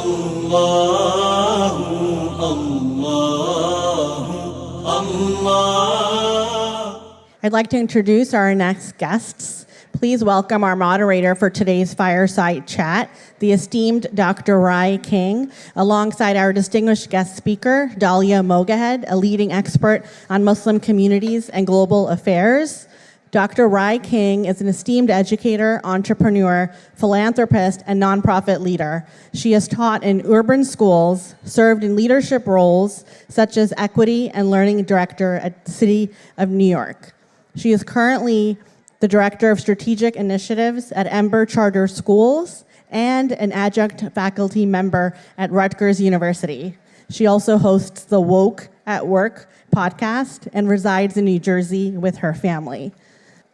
I'd like to introduce our next guests. Please welcome our moderator for today's Fireside Chat, the esteemed Dr. Rai King, alongside our distinguished guest speaker, Dalia Mogahed, a leading expert on Muslim communities and global affairs. Dr. Rai King is an esteemed educator, entrepreneur, philanthropist, and nonprofit leader. She has taught in urban schools, served in leadership roles such as Equity and Learning Director at the City of New York. She is currently the Director of Strategic Initiatives at Ember Charter Schools and an adjunct faculty member at Rutgers University. She also hosts the Woke at Work podcast and resides in New Jersey with her family.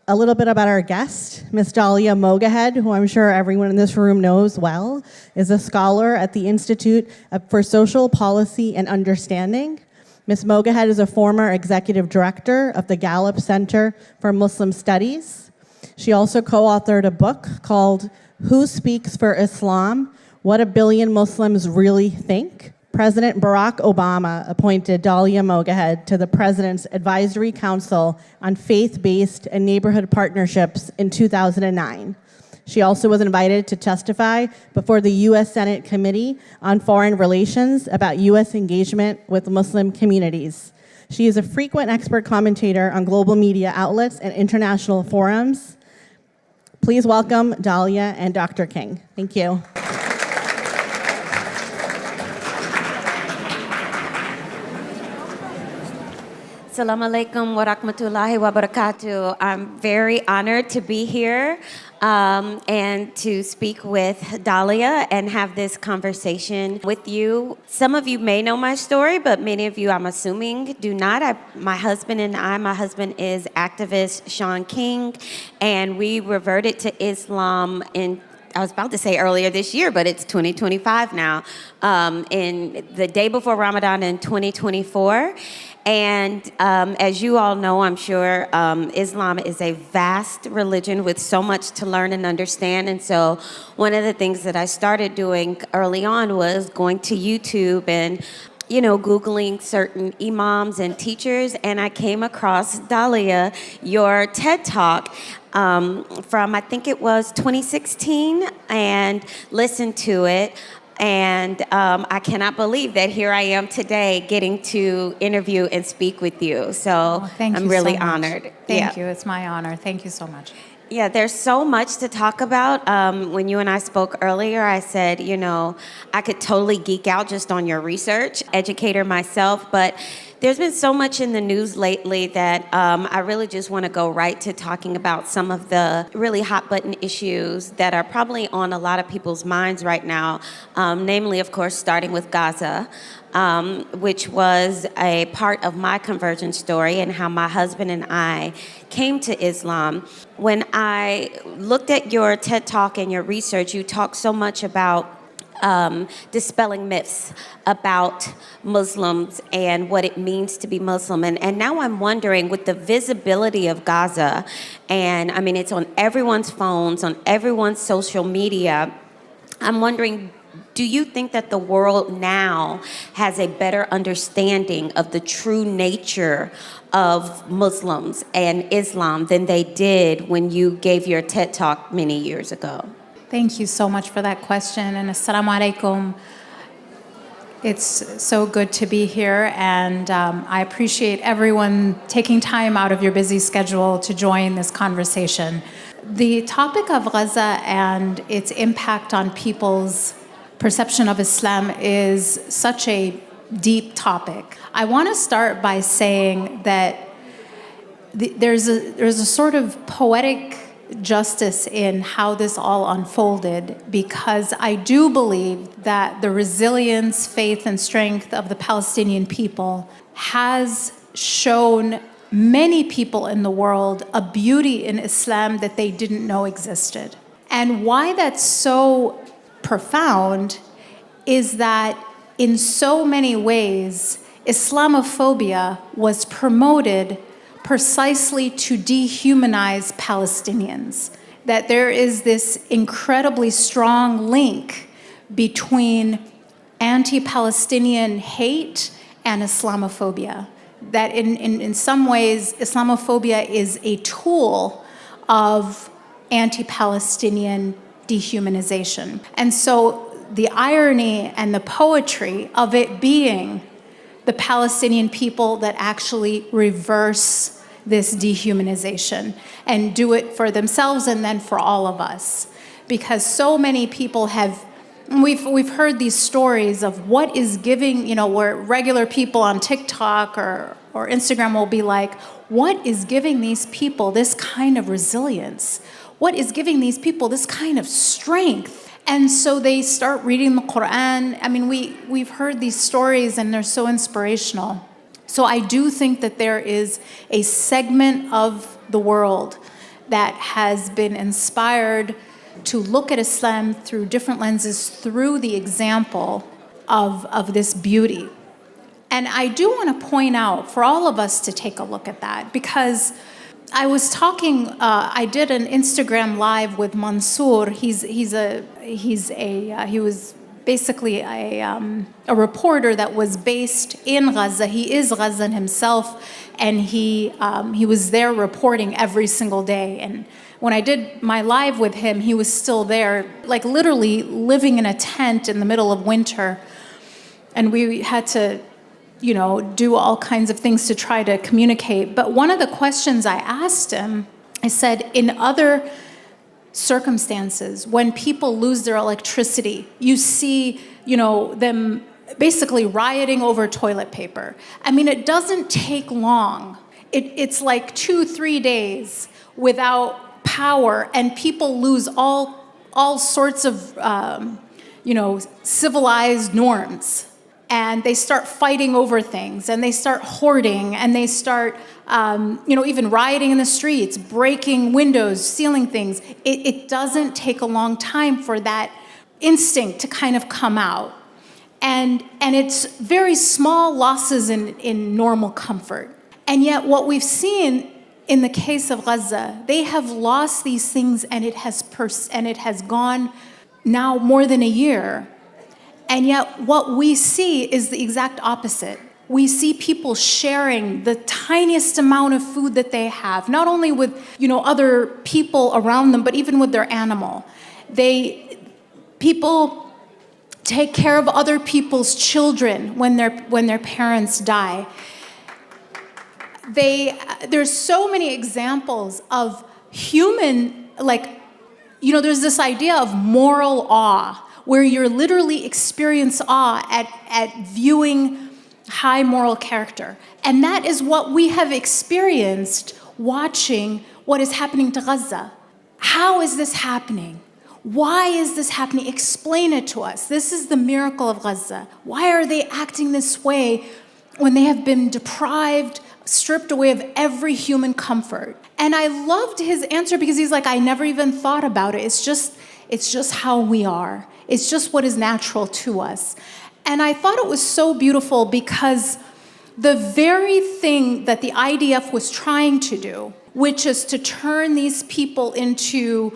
A little bit about our guest, Ms. Dalia Mogahed, who I'm sure everyone in this room knows well, is a scholar at the Institute for Social Policy and Understanding. Ms. Mogahed is a former executive director of the Gallup Center for Muslim Studies. She also co-authored a book called Who Speaks for Islam? What a Billion Muslims Really Think. President Barack Obama appointed Dalia Mogahed to the President's Advisory Council on Faith-Based and Neighborhood Partnerships in 2009. She also was invited to testify before the U.S. Senate Committee on Foreign Relations about U.S. engagement with Muslim communities. She is a frequent expert commentator on global media outlets and international forums. Please welcome Dalia and Dr. King. Thank you. Assalamu alaikum wa rahmatullahi wa barakatuh. I'm very honored to be here and to speak with Dalia and have this conversation with you. Some of you may know my story, but many of you, I'm assuming, do not. My husband is activist Sean King, and we reverted to Islam I was about to say earlier this year, but it's 2025 now, in the day before Ramadan in 2024. And as you all know, I'm sure, Islam is a vast religion with so much to learn and understand. And so one of the things that I started doing early on was going to YouTube and Googling certain imams and teachers, and I came across Dalia, your TED Talk from, I think it was 2016, and listened to it. And I cannot believe that here I am today getting to interview and speak with you. So I'm really honored. Thank you. It's my honor. Thank you so much. Yeah, there's so much to talk about. When you and I spoke earlier, I said, I could totally geek out just on your research, educator myself, but there's been so much in the news lately that I really just want to go right to talking about some of the really hot button issues that are probably on a lot of people's minds right now, namely, of course, starting with Gaza, which was a part of my conversion story and how my husband and I came to Islam. When I looked at your TED Talk and your research, you talked so much about dispelling myths about Muslims and what it means to be Muslim. And now I'm wondering, with the visibility of Gaza, and I mean, it's on everyone's phones, on everyone's social media, I'm wondering, do you think that the world now has a better understanding of the true nature of Muslims and Islam than they did when you gave your TED Talk many years ago? Thank you so much for that question, and assalamu alaikum. It's so good to be here, and I appreciate everyone taking time out of your busy schedule to join this conversation. The topic of Gaza and its impact on people's perception of Islam is such a deep topic. I want to start by saying that there's a sort of poetic justice in how this all unfolded, because I do believe that the resilience, faith, and strength of the Palestinian people has shown many people in the world a beauty in Islam that they didn't know existed. And why that's so profound is that in so many ways, Islamophobia was promoted precisely to dehumanize Palestinians. That there is this incredibly strong link between anti-Palestinian hate and Islamophobia. That in some ways, Islamophobia is a tool of anti-Palestinian dehumanization. And so the irony and the poetry of it being the Palestinian people that actually reverse this dehumanization and do it for themselves and then for all of us. Because so many people have, we've heard these stories of what is giving, where regular people on TikTok or Instagram will be like, what is giving these people this kind of resilience? What is giving these people this kind of strength? And so they start reading the Quran. I mean, we've heard these stories and they're so inspirational. So I do think that there is a segment of the world that has been inspired to look at Islam through different lenses, through the example of this beauty. And I do want to point out for all of us to take a look at that, because I was talking, I did an Instagram live with Mansour. He was basically a reporter that was based in Gaza. He is Gazan himself, and he was there reporting every single day. And when I did my live with him, he was still there, like literally living in a tent in the middle of winter. And we had to do all kinds of things to try to communicate. But one of the questions I asked him, I said, in other circumstances, when people lose their electricity, you see, them basically rioting over toilet paper. I mean, it doesn't take long. It's like 2-3 days without power, and people lose all sorts of, civilized norms. And they start fighting over things, and they start hoarding, and they start, even rioting in the streets, breaking windows, stealing things. It doesn't take a long time for that instinct to kind of come out. And it's very small losses in normal comfort. And yet what we've seen in the case of Gaza, they have lost these things, and it has gone now more than a year. And yet what we see is the exact opposite. We see people sharing the tiniest amount of food that they have, not only with, other people around them, but even with their animal. People take care of other people's children when their parents die. There's so many examples of human, there's this idea of moral awe, where you're literally experience awe at viewing high moral character. And that is what we have experienced watching what is happening to Gaza. How is this happening? Why is this happening? Explain it to us. This is the miracle of Gaza. Why are they acting this way when they have been deprived, stripped away of every human comfort? And I loved his answer, because he's like, I never even thought about it. It's just how we are. It's just what is natural to us. And I thought it was so beautiful, because the very thing that the IDF was trying to do, which is to turn these people into,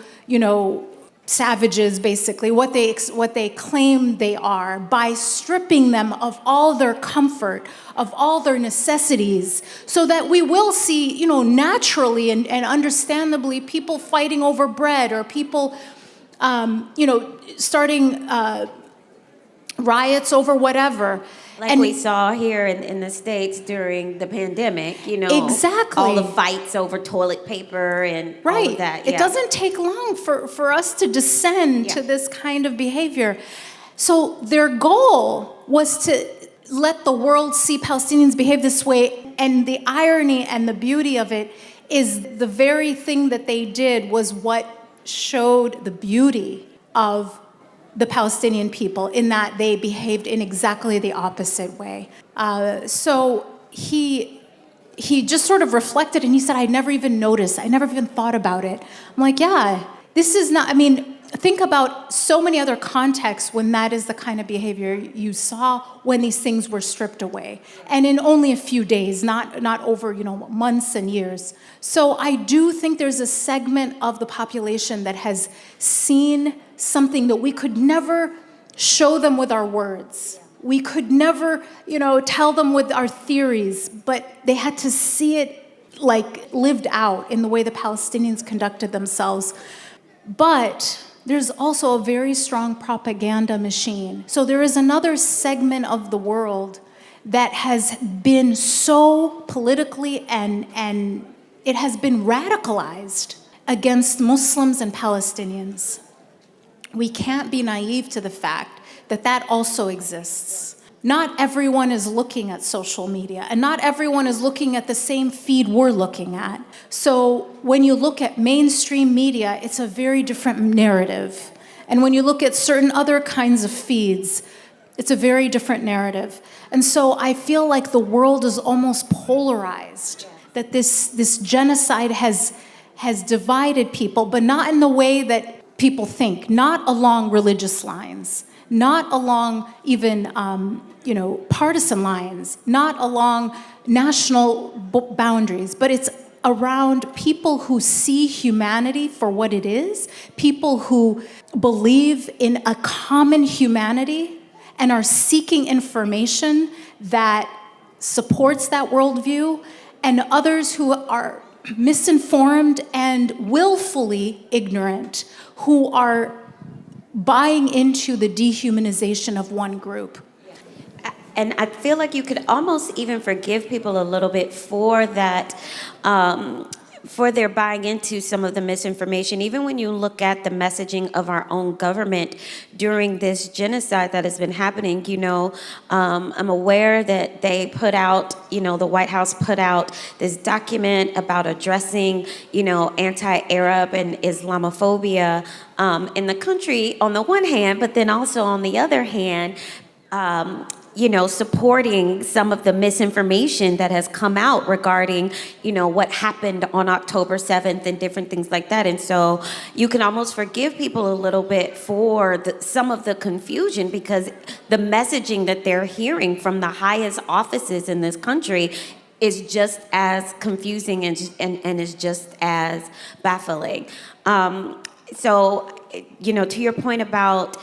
savages, basically, what they claim they are, by stripping them of all their comfort, of all their necessities, so that we will see, naturally and understandably, people fighting over bread, or people starting riots over whatever. Like we saw here in the States during the pandemic, Exactly. all the fights over toilet paper and all of that. It doesn't take long for us to descend to this kind of behavior. So their goal was to let the world see Palestinians behave this way. And the irony and the beauty of it is the very thing that they did was what showed the beauty of the Palestinian people, in that they behaved in exactly the opposite way. So he just sort of reflected, and he said, I never even noticed. I never even thought about it. I'm like, yeah, this is not, think about so many other contexts when that is the kind of behavior you saw when these things were stripped away. And in only a few days, not over, months and years. So I do think there's a segment of the population that has seen something that we could never show them with our words. We could never, tell them with our theories, but they had to see it like lived out in the way the Palestinians conducted themselves. But there's also a very strong propaganda machine. So there is another segment of the world that has been so politically and it has been radicalized against Muslims and Palestinians. We can't be naive to the fact that that also exists. Not everyone is looking at social media, and not everyone is looking at the same feed we're looking at. So when you look at mainstream media, it's a very different narrative. And when you look at certain other kinds of feeds, it's a very different narrative. And so I feel like the world is almost polarized, that this genocide has divided people, but not in the way that people think, not along religious lines, not along even partisan lines, not along national boundaries, but it's around people who see humanity for what it is, people who believe in a common humanity and are seeking information that supports that worldview, and others who are misinformed and willfully ignorant, who are buying into the dehumanization of one group. And I feel like you could almost even forgive people a little bit for that, for their buying into some of the misinformation. Even when you look at the messaging of our own government during this genocide that has been happening, I'm aware that they put out, the White House put out this document about addressing, anti-Arab and Islamophobia in the country on the one hand, but then also on the other hand, supporting some of the misinformation that has come out regarding, what happened on October 7th and different things like that. And so you can almost forgive people a little bit for some of the confusion, because the messaging that they're hearing from the highest offices in this country is just as confusing and is just as baffling. So, to your point about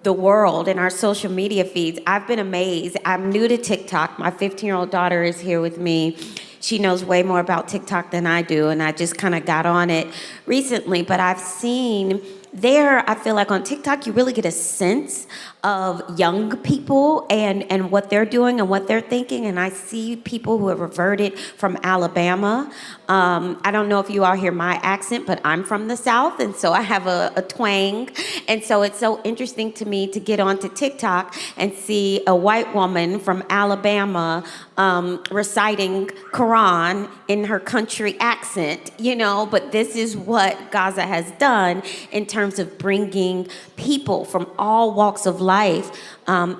the world and our social media feeds, I've been amazed. I'm new to TikTok. My 15-year-old daughter is here with me. She knows way more about TikTok than I do, and I just kind of got on it recently. But I've seen there, I feel like on TikTok, you really get a sense of young people and what they're doing and what they're thinking. And I see people who have reverted from Alabama. I don't know if you all hear my accent, but I'm from the South, and so I have a twang. And so it's so interesting to me to get onto TikTok and see a white woman from Alabama reciting Quran in her country accent, but this is what Gaza has done in terms of bringing people from all walks of life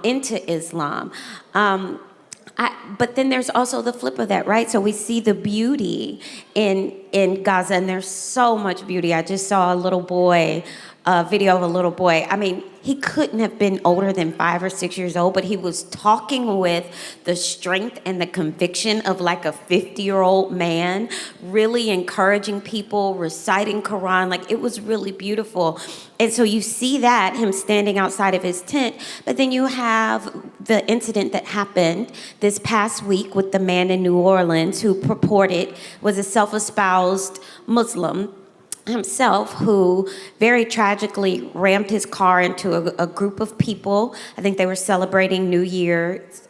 into Islam. But then there's also the flip of that, right? So we see the beauty in Gaza, and there's so much beauty. I just saw a video of a little boy. I mean, he couldn't have been older than 5 or 6 years old, but he was talking with the strength and the conviction of like a 50-year-old man, really encouraging people, reciting Quran. Like, it was really beautiful. And so you see that, him standing outside of his tent, but then you have the incident that happened this past week with the man in New Orleans who purported was a self-espoused Muslim himself, who very tragically rammed his car into a group of people. I think they were celebrating New Year's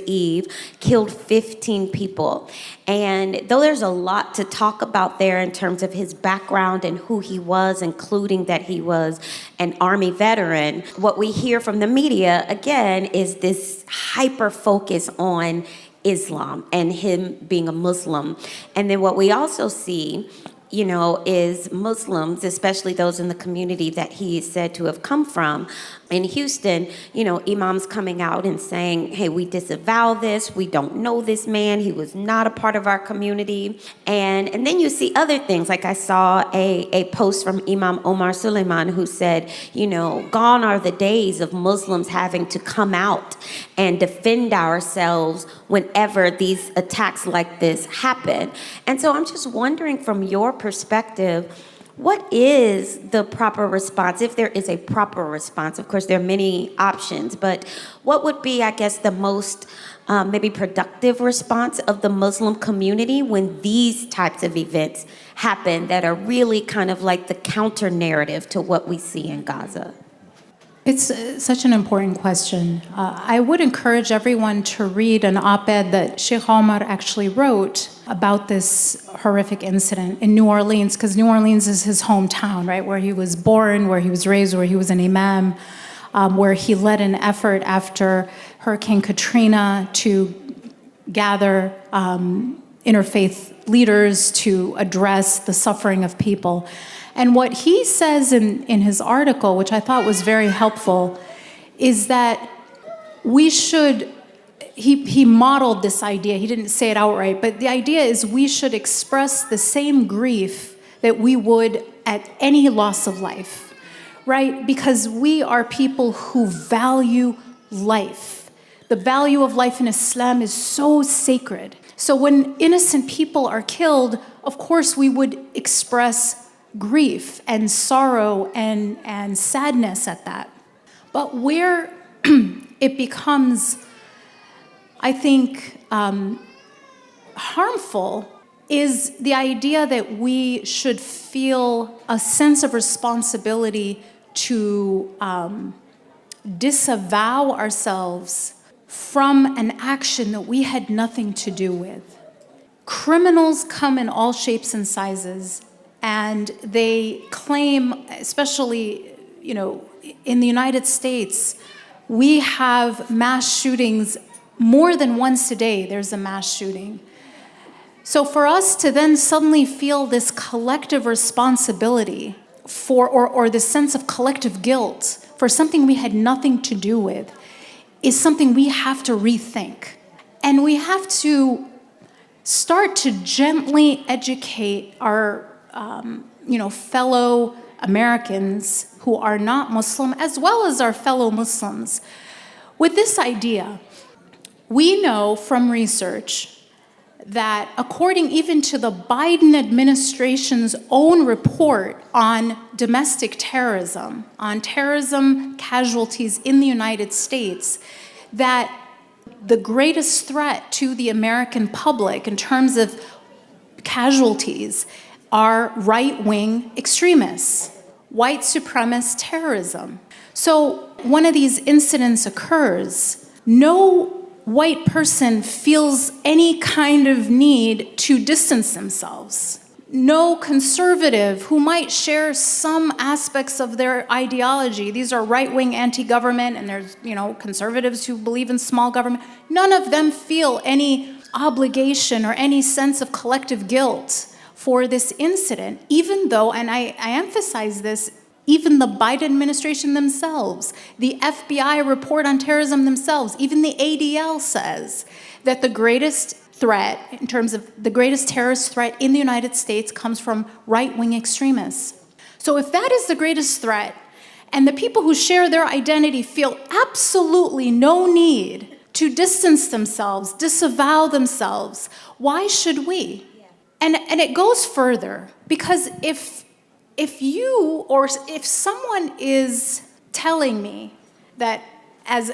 Eve, killed 15 people. And though there's a lot to talk about there in terms of his background and who he was, including that he was an Army veteran, what we hear from the media, again, is this hyper focus on Islam and him being a Muslim. And then what we also see is Muslims, especially those in the community that he is said to have come from. In Houston, imams coming out and saying, hey, we disavow this. We don't know this man. He was not a part of our community. And then you see other things. Like I saw a post from Imam Omar Suleiman who said, gone are the days of Muslims having to come out and defend ourselves whenever these attacks like this happen. And so I'm just wondering, from your perspective, What is the proper response, if there is a proper response? Of course, there are many options, but what would be, I guess, the most maybe productive response of the Muslim community when these types of events happen that are really kind of like the counter narrative to what we see in Gaza? It's such an important question. I would encourage everyone to read an op-ed that Sheikh Omar actually wrote about this horrific incident in New Orleans, because New Orleans is his hometown, right, where he was born, where he was raised, where he was an imam, where he led an effort after Hurricane Katrina to gather interfaith leaders to address the suffering of people. And what he says in his article, which I thought was very helpful, is that we should, he modeled this idea, he didn't say it outright, but the idea is we should express the same grief that we would at any loss of life, right? Because we are people who value life. The value of life in Islam is so sacred. So when innocent people are killed, of course we would express grief and sorrow and sadness at that. But where it becomes, I think, harmful is the idea that we should feel a sense of responsibility to disavow ourselves from an action that we had nothing to do with. Criminals come in all shapes and sizes, and they claim, especially, in the United States, we have mass shootings more than once a day. There's a mass shooting. So for us to then suddenly feel this collective responsibility for, or this sense of collective guilt for something we had nothing to do with, is something we have to rethink. And we have to start to gently educate our fellow Americans who are not Muslim, as well as our fellow Muslims, with this idea. We know from research that according even to the Biden administration's own report on domestic terrorism, on terrorism casualties in the United States, that the greatest threat to the American public in terms of casualties are right-wing extremists, white supremacist terrorism. So when one of these incidents occurs, no white person feels any kind of need to distance themselves. No conservative who might share some aspects of their ideology. These are right-wing anti-government, and there's, conservatives who believe in small government. None of them feel any obligation or any sense of collective guilt for this incident, even though, and I emphasize this, even the Biden administration themselves, the FBI report on terrorism themselves, even the ADL says that the greatest threat, in terms of the greatest terrorist threat in the United States, comes from right-wing extremists. So if that is the greatest threat, and the people who share their identity feel absolutely no need to distance themselves, disavow themselves, why should we? And it goes further, because if you, or if someone is telling me that as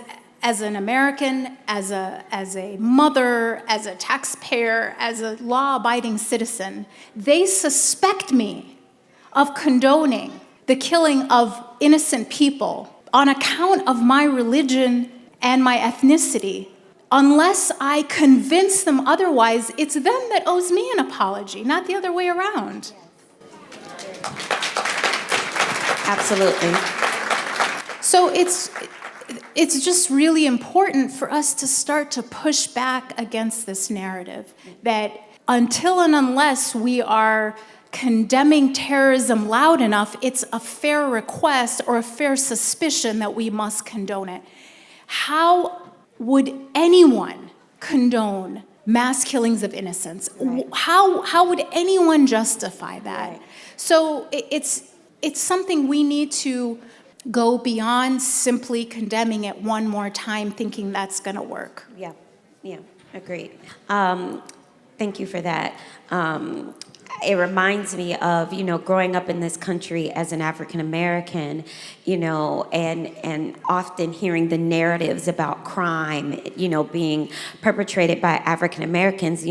an American, as a mother, as a taxpayer, as a law-abiding citizen, they suspect me of condoning the killing of innocent people on account of my religion and my ethnicity, unless I convince them otherwise, it's them that owes me an apology, not the other way around. Absolutely. So it's just really important for us to start to push back against this narrative that until and unless we are condemning terrorism loud enough, it's a fair request or a fair suspicion that we must condone it. How would anyone condone mass killings of innocents? Right. How would anyone justify that? Right. So it's something we need to go beyond simply condemning it one more time, thinking that's going to work. Yeah, agreed. Thank you for that. it reminds me of, growing up in this country as an African American, and often hearing the narratives about crime, being perpetrated by African Americans.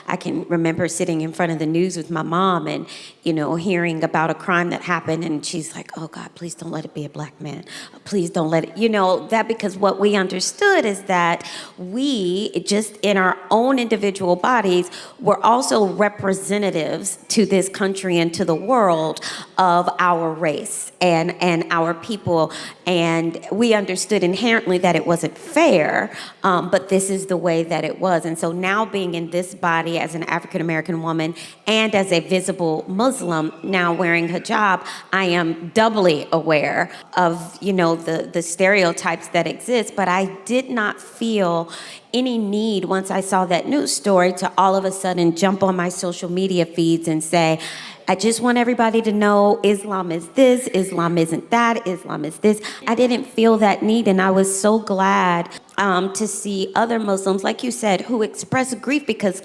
I can remember sitting in front of the news with my mom and, hearing about a crime that happened, and she's like, oh God, please don't let it be a black man. Please don't let it, that, because what we understood is that we, just in our own individual bodies, were also representatives to this country and to the world of our race and our people. And we understood inherently that it wasn't fair, but this is the way that it was. And so now being in this body as an African American woman and as a visible Muslim, now wearing hijab, I am doubly aware of, the stereotypes that exist. But I did not feel any need once I saw that news story to all of a sudden jump on my social media feeds and say, I just want everybody to know Islam is this, Islam isn't that, Islam is this. I didn't feel that need, and I was so glad to see other Muslims, like you said, who express grief because,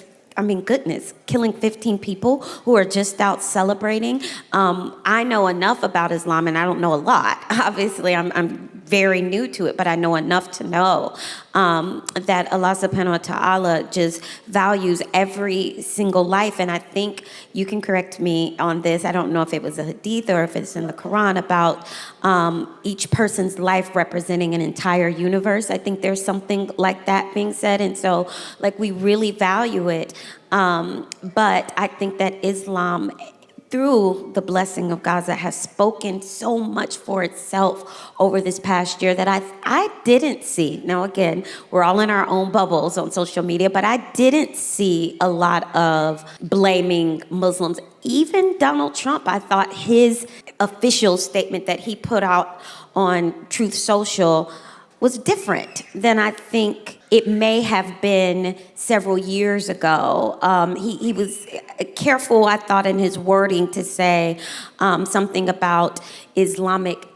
goodness, killing 15 people who are just out celebrating. I know enough about Islam, and I don't know a lot. Obviously, I'm very new to it, but I know enough to know that Allah subhanahu wa ta'ala just values every single life. And I think you can correct me on this. I don't know if it was a hadith or if it's in the Quran about each person's life representing an entire universe. I think there's something like that being said. And so, we really value it. But I think that Islam, through the blessing of Gaza, has spoken so much for itself over this past year that I didn't see. Now, again, we're all in our own bubbles on social media, but I didn't see a lot of blaming Muslims. Even Donald Trump, I thought his official statement that he put out on Truth Social was different than I think it may have been several years ago. He was careful, I thought, in his wording to say something about Islamic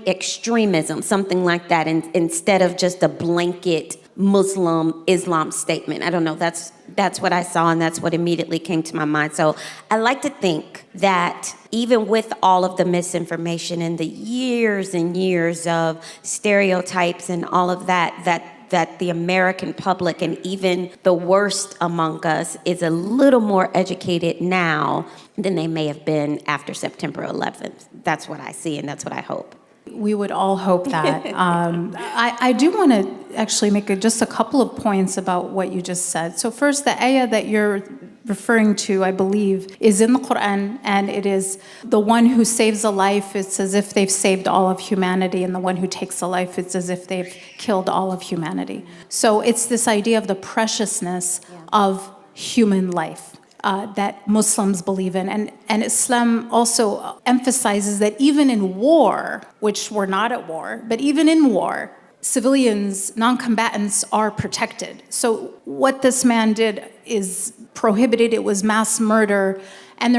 extremism, something like that, instead of just a blanket Muslim Islam statement. I don't know, that's what I saw, and that's what immediately came to my mind. So I like to think that even with all of the misinformation and the years and years of stereotypes and all of that the American public and even the worst among us is a little more educated now than they may have been after September 11th. That's what I see, and that's what I hope. We would all hope that. I do want to actually make just a couple of points about what you just said. So first, the ayah that you're referring to, I believe, is in the Quran, and it is the one who saves a life, it's as if they've saved all of humanity, and the one who takes a life, it's as if they've killed all of humanity. So it's this idea of the preciousness of human life that Muslims believe in. And Islam also emphasizes that even in war, which we're not at war, but even in war, civilians, non-combatants are protected. So what this man did is prohibited. It was mass murder. And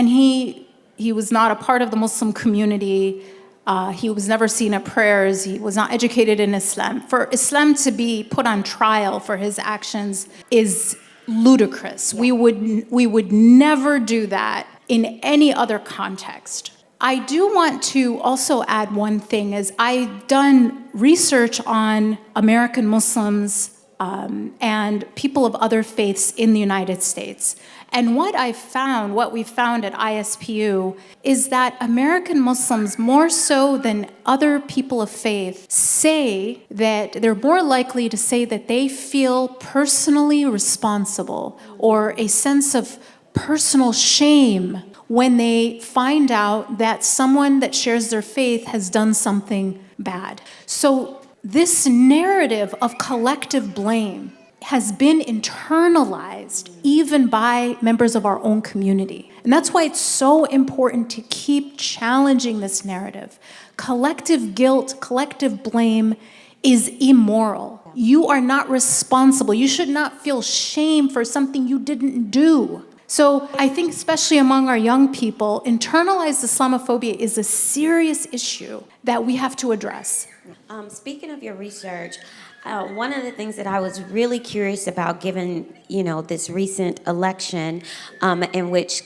he was not a part of the Muslim community. He was never seen at prayers. He was not educated in Islam. For Islam to be put on trial for his actions is ludicrous. We would never do that in any other context. I do want to also add one thing, is I've done research on American Muslims and people of other faiths in the United States. And what we found at ISPU is that American Muslims, more so than other people of faith, say that they're more likely to say that they feel personally responsible or a sense of personal shame when they find out that someone that shares their faith has done something bad. So this narrative of collective blame has been internalized even by members of our own community. And that's why it's so important to keep challenging this narrative. Collective guilt, collective blame is immoral. You are not responsible. You should not feel shame for something you didn't do. So I think especially among our young people, internalized Islamophobia is a serious issue that we have to address. Speaking of your research, one of the things that I was really curious about, given this recent election, in which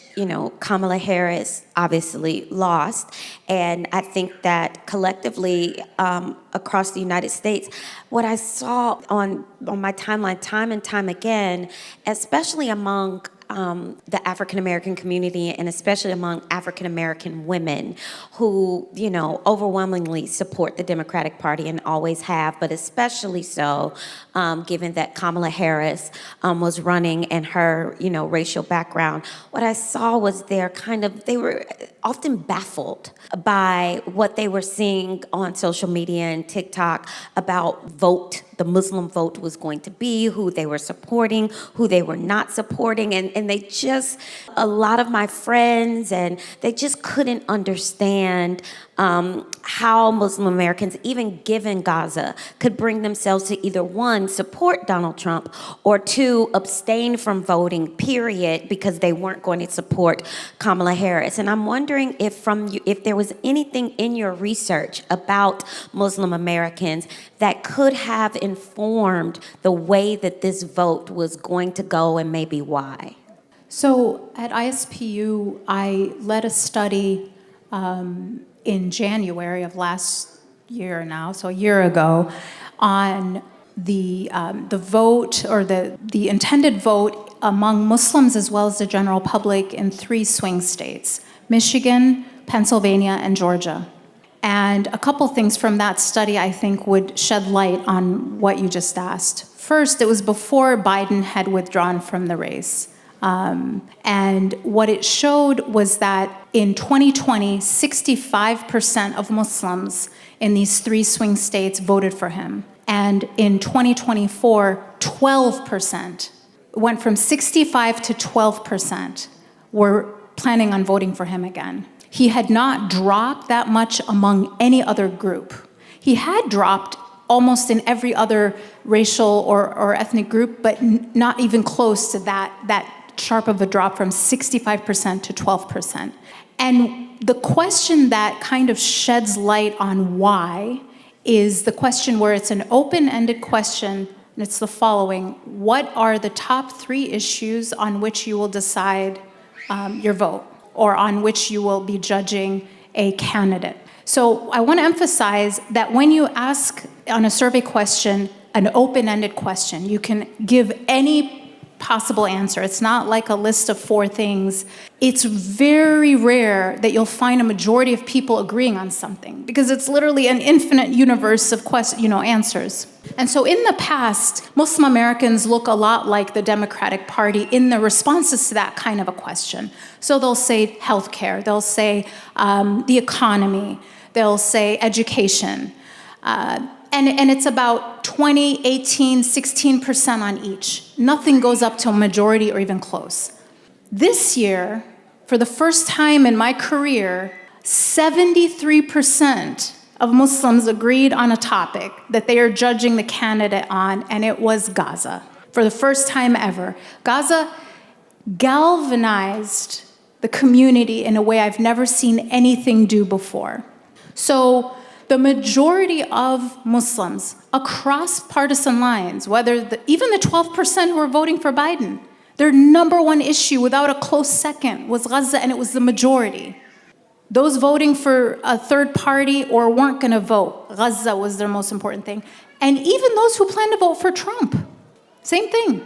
Kamala Harris obviously lost, and I think that collectively across the United States, what I saw on my timeline time and time again, especially among the African American community, and especially among African American women who, overwhelmingly support the Democratic Party and always have, but especially so given that Kamala Harris was running and her, racial background. What I saw was they were often baffled by what they were seeing on social media and TikTok about the Muslim vote was going to be, who they were supporting, who they were not supporting, and they just, a lot of my friends, and they just couldn't understand how Muslim Americans, even given Gaza, could bring themselves to either one, support Donald Trump, or two, abstain from voting, period, because they weren't going to support Kamala Harris. And I'm wondering if there was anything in your research about Muslim Americans that could have informed the way that this vote was going to go, and maybe why. So at ISPU, I led a study in January of last year now, so a year ago, on the vote, or the intended vote among Muslims as well as the general public in 3 swing states: Michigan, Pennsylvania, and Georgia. And a couple things from that study I think would shed light on what you just asked. First, it was before Biden had withdrawn from the race. And what it showed was that in 2020, 65% of Muslims in these 3 swing states voted for him. And in 2024, 12%, went from 65 to 12%, were planning on voting for him again. He had not dropped that much among any other group. He had dropped almost in every other racial or ethnic group, but not even close to that sharp of a drop from 65% to 12%. And the question that kind of sheds light on why is the question where it's an open-ended question, and it's the following: what are the top 3 issues on which you will decide your vote, or on which you will be judging a candidate? So I want to emphasize that when you ask on a survey question an open-ended question, you can give any possible answer. It's not like a list of 4 things. It's very rare that you'll find a majority of people agreeing on something, because it's literally an infinite universe of answers. And so in the past, Muslim Americans look a lot like the Democratic Party in the responses to that kind of a question. So they'll say healthcare, they'll say the economy, they'll say education. And it's about 20, 18, 16% on each. Nothing goes up to a majority or even close. This year, for the first time in my career, 73% of Muslims agreed on a topic that they are judging the candidate on, and it was Gaza. For the first time ever, Gaza galvanized the community in a way I've never seen anything do before. So the majority of Muslims across partisan lines, even the 12% who are voting for Biden, their number one issue without a close second was Gaza, and it was the majority. Those voting for a third party or weren't going to vote, Gaza was their most important thing. And even those who plan to vote for Trump, same thing.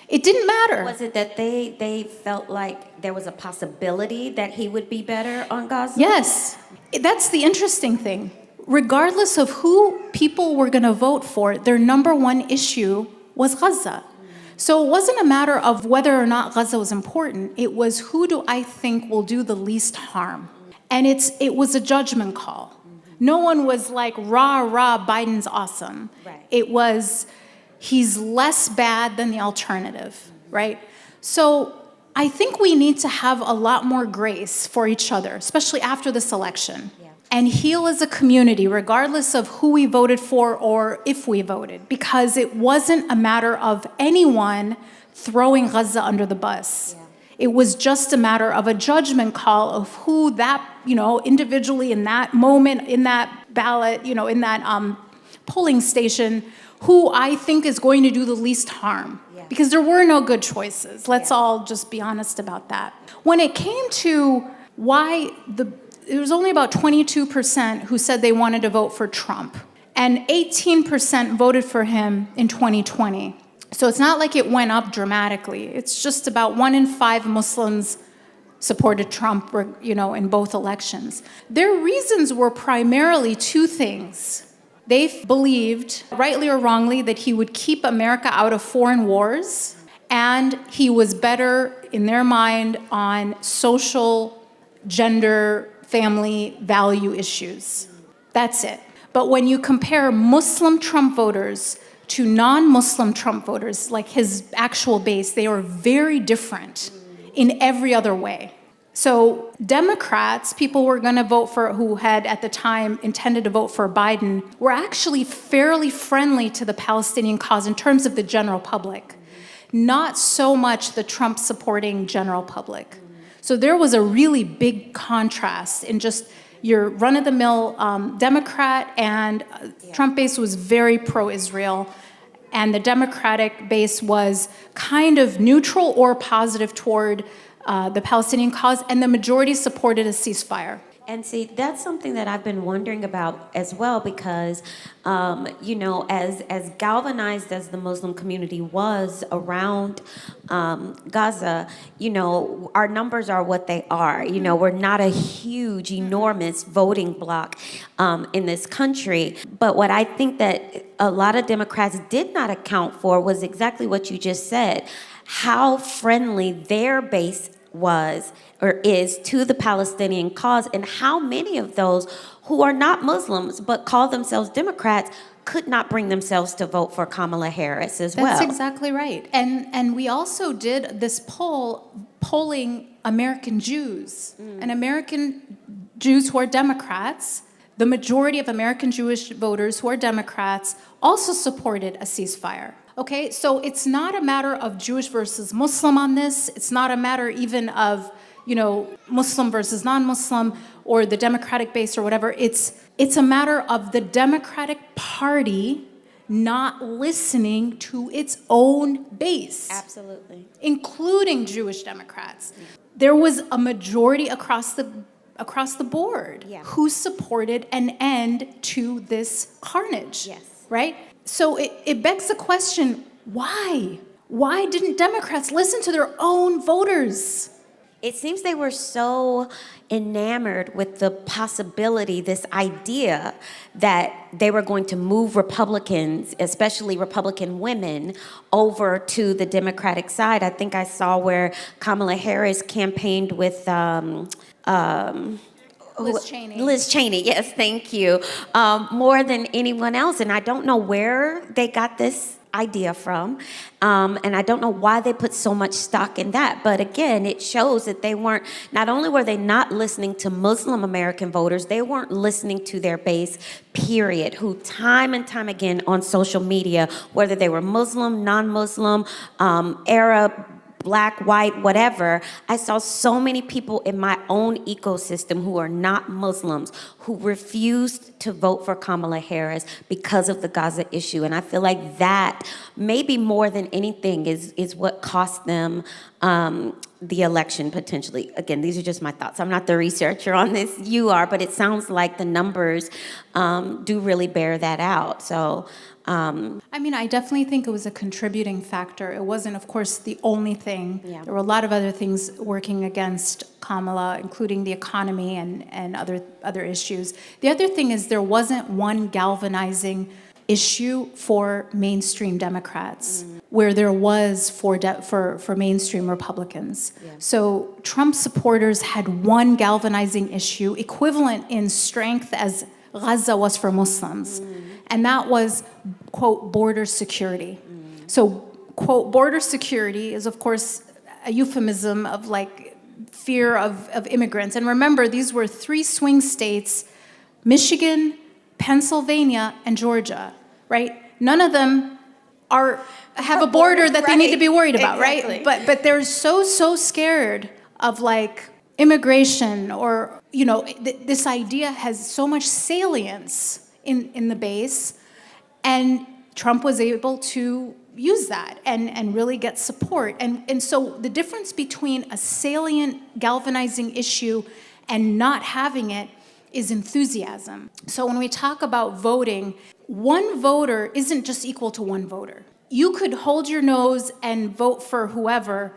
It didn't matter. Was it that they felt like there was a possibility that he would be better on Gaza? Yes. That's the interesting thing. Regardless of who people were going to vote for, their number one issue was Gaza. So it wasn't a matter of whether or not Gaza was important. It was, who do I think will do the least harm? And it was a judgment call. No one was like, rah, Biden's awesome. Right. It was, he's less bad than the alternative, right? So I think we need to have a lot more grace for each other, especially after this election. Yeah. And heal as a community, regardless of who we voted for or if we voted, because it wasn't a matter of anyone throwing Gaza under the bus. Yeah. It was just a matter of a judgment call of who that, individually in that moment, in that ballot, in that polling station, who I think is going to do the least harm. Yeah. Because there were no good choices. Let's all just be honest about that. When it came to why it was only about 22% who said they wanted to vote for Trump, and 18% voted for him in 2020. So it's not like it went up dramatically. It's just about 1 in 5 Muslims supported Trump, in both elections. Their reasons were primarily 2 things. They believed, rightly or wrongly, that he would keep America out of foreign wars, and he was better, in their mind, on social, gender, family value issues. That's it. But when you compare Muslim Trump voters to non-Muslim Trump voters, like his actual base, they are very different in every other way. So Democrats, people who were going to vote for, who had at the time intended to vote for Biden, were actually fairly friendly to the Palestinian cause in terms of the general public, not so much the Trump-supporting general public. So there was a really big contrast in just your run-of-the-mill Democrat, and Trump base was very pro-Israel, and the Democratic base was kind of neutral or positive toward the Palestinian cause, and the majority supported a ceasefire. And see, that's something that I've been wondering about as well, because, as galvanized as the Muslim community was around Gaza, our numbers are what they are. We're not a huge, enormous voting bloc in this country. But what I think that a lot of Democrats did not account for was exactly what you just said, how friendly their base was or is to the Palestinian cause, and how many of those who are not Muslims but call themselves Democrats could not bring themselves to vote for Kamala Harris as well. That's exactly right. And we also did this polling American Jews, and American Jews who are Democrats. The majority of American Jewish voters who are Democrats also supported a ceasefire. Okay, so it's not a matter of Jewish versus Muslim on this. It's not a matter even of, Muslim versus non-Muslim or the Democratic base or whatever. It's a matter of the Democratic Party not listening to its own base. Absolutely. Including Jewish Democrats. There was a majority across the board who supported an end to this carnage. Yes. Right? So it begs the question, why? Why didn't Democrats listen to their own voters? It seems they were so enamored with the possibility, this idea that they were going to move Republicans, especially Republican women, over to the Democratic side. I think I saw where Kamala Harris campaigned with Liz Cheney. Liz Cheney, yes, thank you. More than anyone else. And I don't know where they got this idea from. And I don't know why they put so much stock in that. But again, it shows that not only were they not listening to Muslim American voters, they weren't listening to their base, period, who time and time again on social media, whether they were Muslim, non-Muslim, Arab, Black, white, whatever, I saw so many people in my own ecosystem who are not Muslims who refused to vote for Kamala Harris because of the Gaza issue. And I feel like that, maybe more than anything, is what cost them the election potentially. Again, these are just my thoughts. I'm not the researcher on this. You are, but it sounds like the numbers do really bear that out. So. I definitely think it was a contributing factor. It wasn't, of course, the only thing. Yeah. There were a lot of other things working against Kamala, including the economy and other issues. The other thing is there wasn't one galvanizing issue for mainstream Democrats, where there was for mainstream Republicans. Yeah. So Trump supporters had one galvanizing issue, equivalent in strength as Gaza was for Muslims. And that was, quote, border security. So, quote, border security is, of course, a euphemism of like fear of immigrants. And remember, these were 3 swing states, Michigan, Pennsylvania, and Georgia, right? None of them have a border that they need to be worried about, Exactly. right? But they're so scared of like immigration or, this idea has so much salience in the base. And Trump was able to use that and really get support. And so the difference between a salient, galvanizing issue and not having it is enthusiasm. So when we talk about voting, one voter isn't just equal to one voter. You could hold your nose and vote for whoever.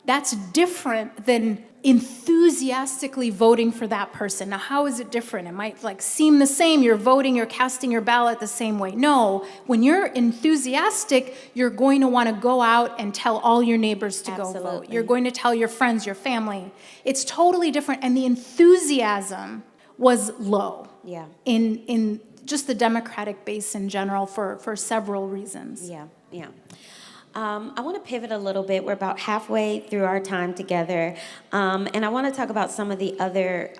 That's different than enthusiastically voting for that person. Now, how is it different? It might seem the same. You're voting, you're casting your ballot the same way. No, when you're enthusiastic, you're going to want to go out and tell all your neighbors to go vote. You're going to tell your friends, your family. It's totally different. And the enthusiasm was low in just the Democratic base in general for several reasons. Yeah. I want to pivot a little bit. We're about halfway through our time together. And I want to talk about some of the other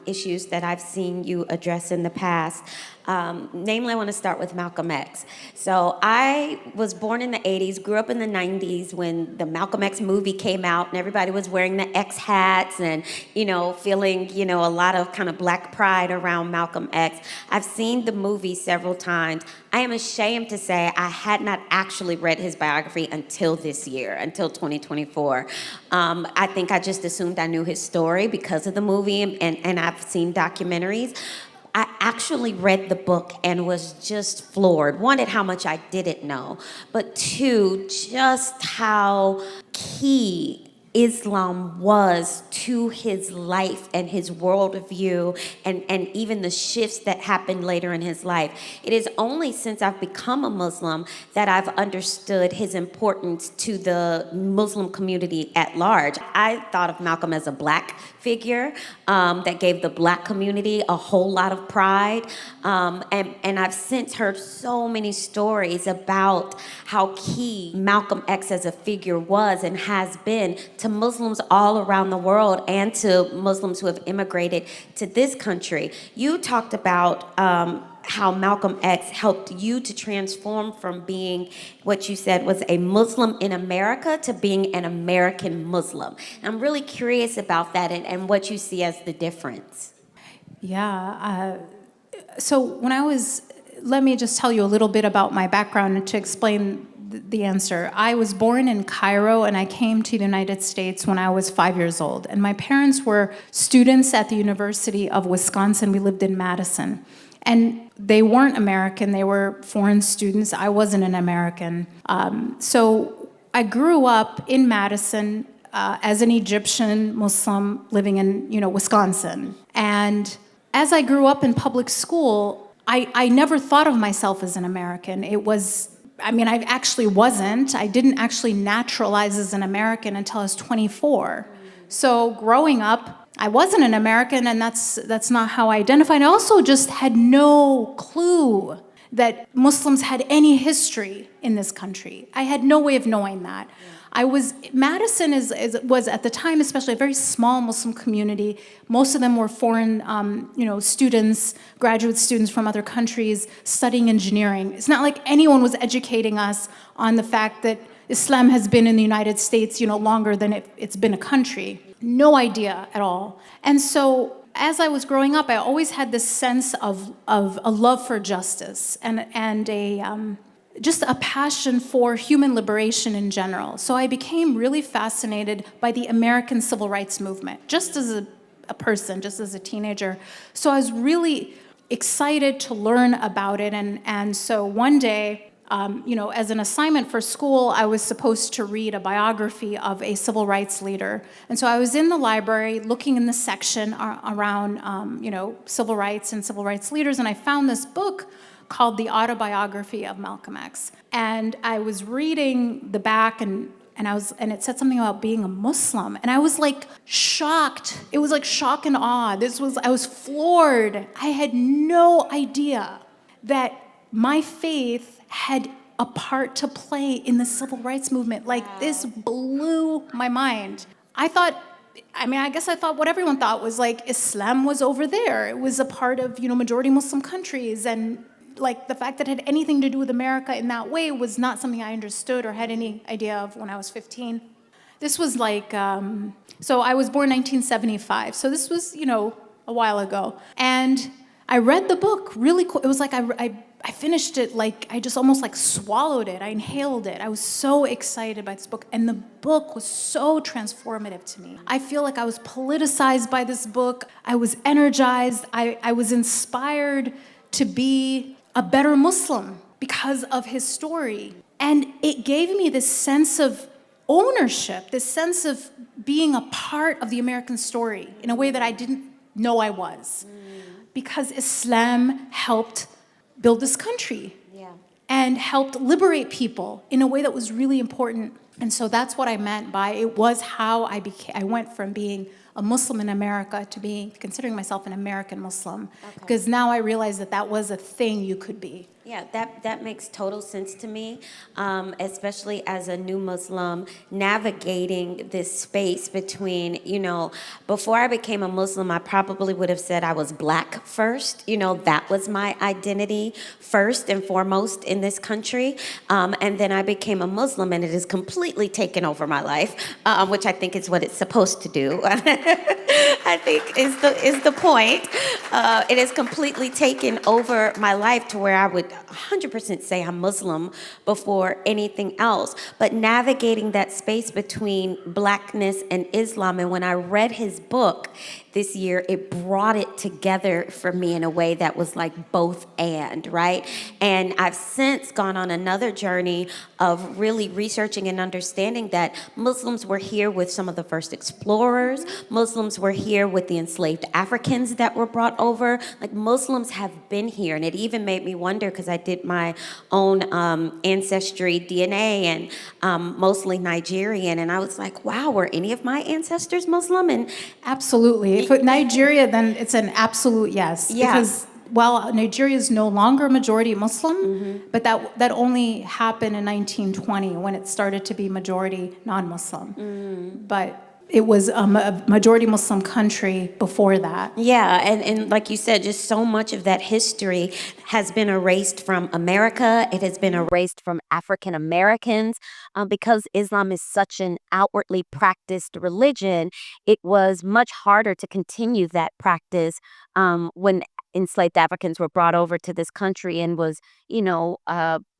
issues that I've seen you address in the past. Namely, I want to start with Malcolm X. So I was born in the 80s, grew up in the 90s when the Malcolm X movie came out and everybody was wearing the X hats and, feeling, a lot of kind of black pride around Malcolm X. I've seen the movie several times. I am ashamed to say I had not actually read his biography until this year, until 2024. I think I just assumed I knew his story because of the movie and I've seen documentaries. I actually read the book and was just floored. One, at how much I didn't know, but two, just how key Islam was to his life and his worldview and even the shifts that happened later in his life. It is only since I've become a Muslim that I've understood his importance to the Muslim community at large. I thought of Malcolm as a black figure that gave the black community a whole lot of pride. And I've since heard so many stories about how key Malcolm X as a figure was and has been to Muslims all around the world and to Muslims who have immigrated to this country. You talked about how Malcolm X helped you to transform from being what you said was a Muslim in America to being an American Muslim. I'm really curious about that and what you see as the difference. Yeah. So let me just tell you a little bit about my background to explain the answer. I was born in Cairo and I came to the United States when I was 5 years old. And my parents were students at the University of Wisconsin. We lived in Madison. And they weren't American, they were foreign students. I wasn't an American. So I grew up in Madison as an Egyptian Muslim living in, Wisconsin. And as I grew up in public school, I never thought of myself as an American. I actually wasn't. I didn't actually naturalize as an American until I was 24. So growing up, I wasn't an American, and that's not how I identified. I also just had no clue that Muslims had any history in this country. I had no way of knowing that. Madison was at the time, especially a very small Muslim community. Most of them were foreign, students, graduate students from other countries studying engineering. It's not like anyone was educating us on the fact that Islam has been in the United States, longer than it's been a country. No idea at all. And so as I was growing up, I always had this sense of a love for justice and just a passion for human liberation in general. So I became really fascinated by the American Civil Rights Movement, just as a person, just as a teenager. So I was really excited to learn about it. And so one day, as an assignment for school, I was supposed to read a biography of a civil rights leader. And so I was in the library looking in the section around, civil rights and civil rights leaders, and I found this book called The Autobiography of Malcolm X. And I was reading the back and it said something about being a Muslim. And I was like shocked. It was like shock and awe. I was floored. I had no idea that my faith had a part to play in the civil rights movement. This blew my mind. I guess I thought what everyone thought was Islam was over there. It was a part of, majority Muslim countries. And like the fact that it had anything to do with America in that way was not something I understood or had any idea of when I was 15. This was like, so I was born 1975. So this was, a while ago. And I read the book really cool. It was like I finished it like I just almost like swallowed it. I inhaled it. I was so excited by this book. And the book was so transformative to me. I feel like I was politicized by this book. I was energized. I was inspired to be a better Muslim because of his story. And it gave me this sense of ownership, this sense of being a part of the American story in a way that I didn't know I was. Because Islam helped build this country and helped liberate people in a way that was really important. And so that's what I meant by it was how I went from being a Muslim in America to considering myself an American Muslim. Okay. Because now I realize that was a thing you could be. Yeah, that makes total sense to me, especially as a new Muslim, navigating this space between, before I became a Muslim, I probably would have said I was black first. That was my identity first and foremost in this country. And then I became a Muslim, and it has completely taken over my life, which I think is what it's supposed to do. I think is the point. It has completely taken over my life to where I would 100% say I'm Muslim before anything else. But navigating that space between blackness and Islam, and when I read his book this year, it brought it together for me in a way that was like both and, right? And I've since gone on another journey of really researching and understanding that Muslims were here with some of the first explorers. Muslims were here with the enslaved Africans that were brought over. Like, Muslims have been here. And it even made me wonder, because I did my own ancestry DNA, and mostly Nigerian. And I was like, wow, were any of my ancestors Muslim? And absolutely. If Nigeria, then it's an absolute yes. Yeah. Because while Nigeria is no longer majority Muslim, but that only happened in 1920 when it started to be majority non-Muslim. But it was a majority Muslim country before that. Yeah, and like you said, just so much of that history has been erased from America. It has been erased from African Americans. Because Islam is such an outwardly practiced religion, it was much harder to continue that practice when enslaved Africans were brought over to this country and was,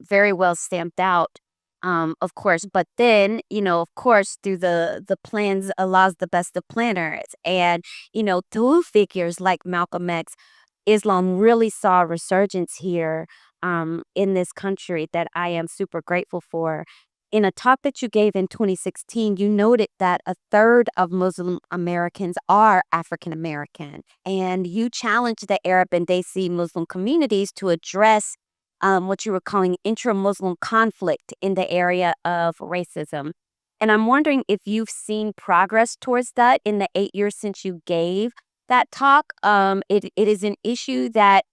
very well stamped out. Of course, but then, of course, through the plans, Allah's the best of planners. And, through figures like Malcolm X, Islam really saw a resurgence here in this country that I am super grateful for. In a talk that you gave in 2016, you noted that a third of Muslim Americans are African American, and you challenged the Arab and Desi Muslim communities to address what you were calling intra-Muslim conflict in the area of racism. And I'm wondering if you've seen progress towards that in the 8 years since you gave that talk. It is an issue that,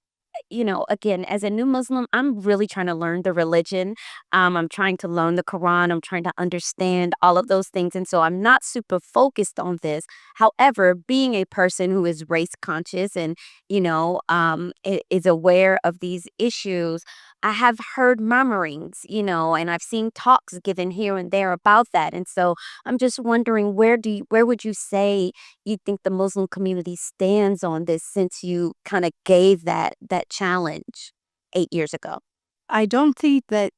again, as a new Muslim, I'm really trying to learn the religion. I'm trying to learn the Quran. I'm trying to understand all of those things. And so I'm not super focused on this. However, being a person who is race conscious and, is aware of these issues, I have heard murmurings, and I've seen talks given here and there about that. And so I'm just wondering, where would you say you think the Muslim community stands on this, since you kind of gave that challenge 8 years ago? I don't think that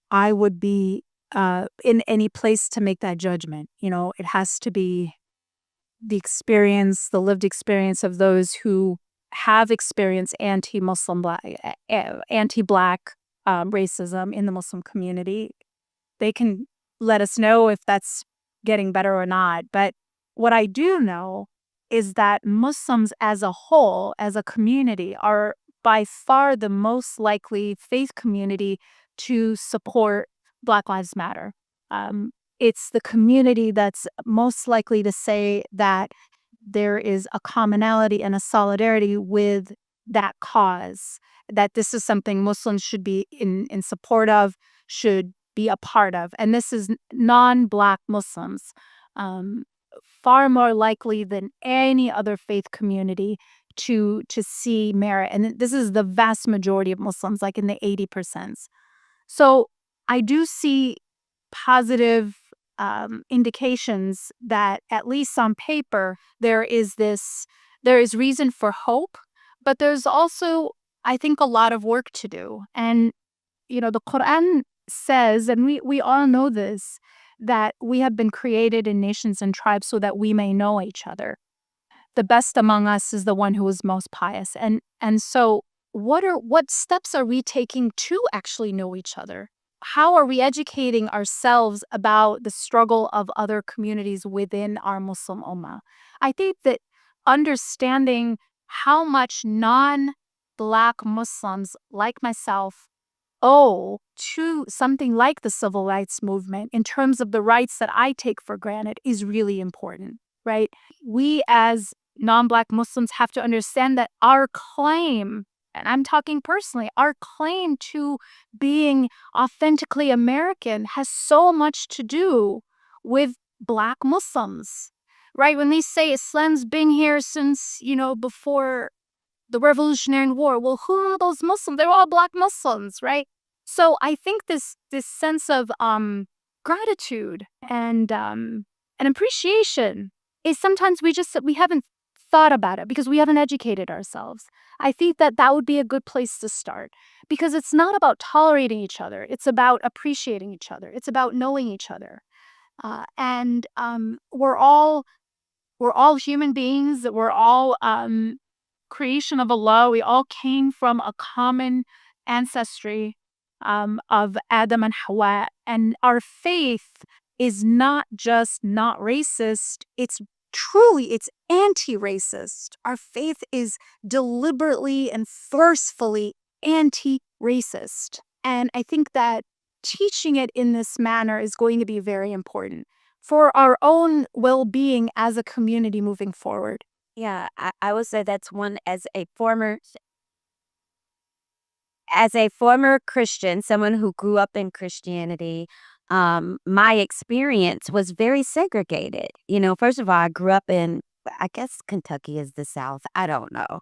I would be in any place to make that judgment. It has to be the lived experience of those who have experienced anti-Black racism in the Muslim community. They can let us know if that's getting better or not. But what I do know is that Muslims as a whole, as a community, are by far the most likely faith community to support Black Lives Matter. It's the community that's most likely to say that there is a commonality and a solidarity with that cause, that this is something Muslims should be in support of, should be a part of. And this is non-Black Muslims. Far more likely than any other faith community to see merit. And this is the vast majority of Muslims, like in the 80%. So I do see positive indications that, at least on paper, there is reason for hope, but there's also, I think, a lot of work to do. And the Quran says, and we all know this, that we have been created in nations and tribes so that we may know each other. The best among us is the one who is most pious. And so what steps are we taking to actually know each other? How are we educating ourselves about the struggle of other communities within our Muslim Ummah? I think that understanding how much non-Black Muslims like myself owe to something like the civil rights movement in terms of the rights that I take for granted is really important, right? We as non-Black Muslims have to understand that our claim, and I'm talking personally, our claim to being authentically American has so much to do with Black Muslims, right? When they say Islam's been here since, before the Revolutionary War. Well, who are those Muslims? They're all Black Muslims, right? So I think this sense of gratitude and appreciation is sometimes we haven't thought about it because we haven't educated ourselves. I think that would be a good place to start, because it's not about tolerating each other. It's about appreciating each other. It's about knowing each other. And we're all human beings. We're all creation of Allah. We all came from a common ancestry of Adam and Hawa. And our faith is not just not racist, it's anti-racist. Our faith is deliberately and forcefully anti-racist. And I think that teaching it in this manner is going to be very important for our own well-being as a community moving forward. Yeah, I would say that's one. As a former Christian, someone who grew up in Christianity, my experience was very segregated. First of all, I grew up in, I guess Kentucky is the South. I don't know.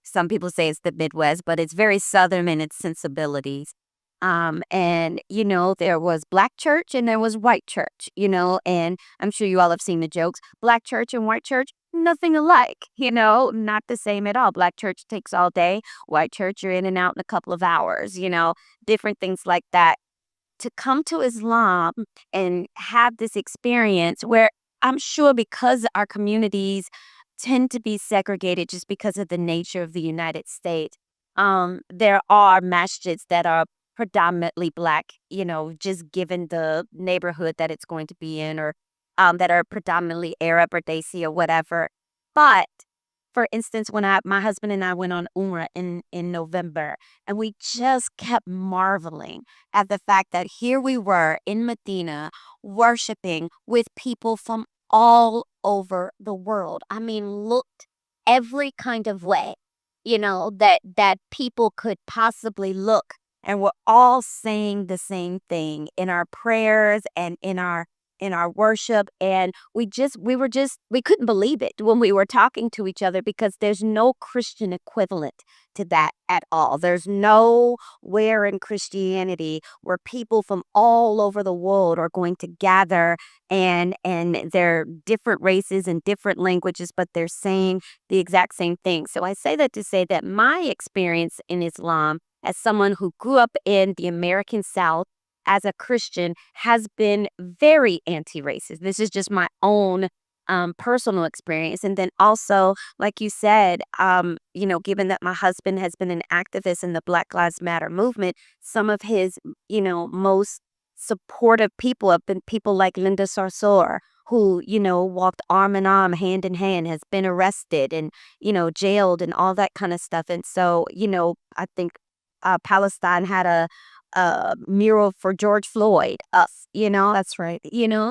Some people say it's the Midwest, but it's very Southern in its sensibilities. And there was Black church and there was white church, and I'm sure you all have seen the jokes. Black church and white church, nothing alike, not the same at all. Black church takes all day. White church, you're in and out in a couple of hours, different things like that. To come to Islam and have this experience where I'm sure, because our communities tend to be segregated just because of the nature of the United States, there are masjids that are predominantly Black, just given the neighborhood that it's going to be in, or that are predominantly Arab or Desi or whatever. But for instance, when my husband and I went on Umrah in November, and we just kept marveling at the fact that here we were in Medina worshiping with people from all over the world. I mean, looked every kind of way, that people could possibly look. And we're all saying the same thing in our prayers and in our worship. And we couldn't believe it when we were talking to each other, because there's no Christian equivalent to that at all. There's nowhere in Christianity where people from all over the world are going to gather, and they're different races and different languages, but they're saying the exact same thing. So I say that to say that my experience in Islam, as someone who grew up in the American South as a Christian, has been very anti-racist. This is just my own personal experience. And then also, like you said, given that my husband has been an activist in the Black Lives Matter movement, some of his, most supportive people have been people like Linda Sarsour, who, walked arm in arm, hand in hand, has been arrested and, jailed and all that kind of stuff. And so, I think Palestine had a mural for George Floyd, That's right.